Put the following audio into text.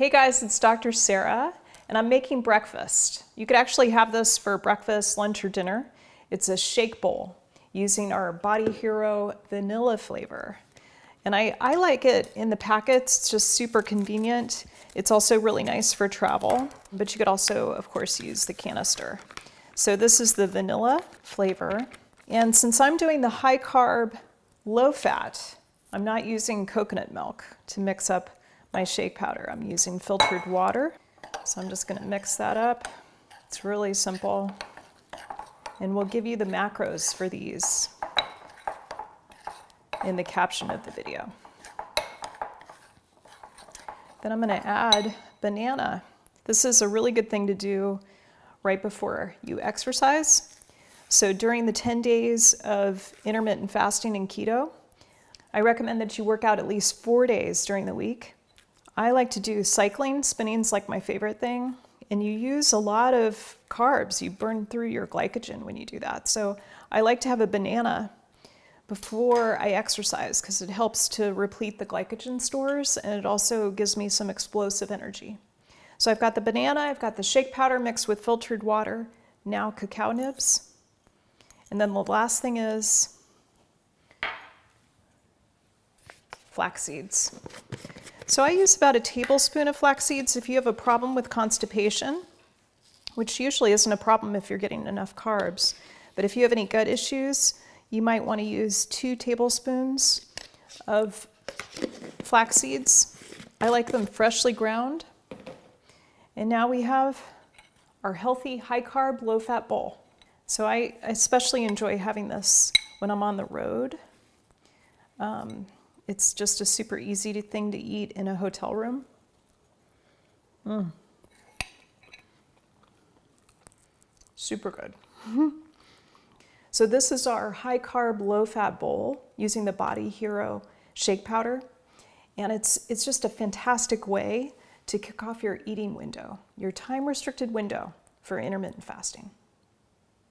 Hey guys, it's Dr. Sara, and I'm making breakfast. You could actually have this for breakfast, lunch, or dinner. It's a shake bowl using our Body Hero vanilla flavor. And I like it in the packets. It's just super convenient. It's also really nice for travel, but you could also, of course, use the canister. So this is the vanilla flavor. And since I'm doing the high carb, low fat, I'm not using coconut milk to mix up my shake powder. I'm using filtered water. So I'm just gonna mix that up. It's really simple. And we'll give you the macros for these in the caption of the video. Then I'm gonna add banana. This is a really good thing to do right before you exercise. So during the 10 days of intermittent fasting and keto, I recommend that you work out at least 4 days during the week. I like to do cycling. Spinning's like my favorite thing. And you use a lot of carbs. You burn through your glycogen when you do that. So I like to have a banana before I exercise because it helps to replete the glycogen stores, and it also gives me some explosive energy. So I've got the banana, I've got the shake powder mixed with filtered water, now cacao nibs. And then the last thing is flax seeds. So I use about a tablespoon of flax seeds if you have a problem with constipation, which usually isn't a problem if you're getting enough carbs. But if you have any gut issues, you might want to use 2 tablespoons of flax seeds. I like them freshly ground. And now we have our healthy, high carb, low fat bowl. So I especially enjoy having this when I'm on the road. It's just a super easy thing to eat in a hotel room. Super good. So this is our high carb, low fat bowl using the Body Hero shake powder. And it's just a fantastic way to kick off your eating window, your time restricted window for intermittent fasting.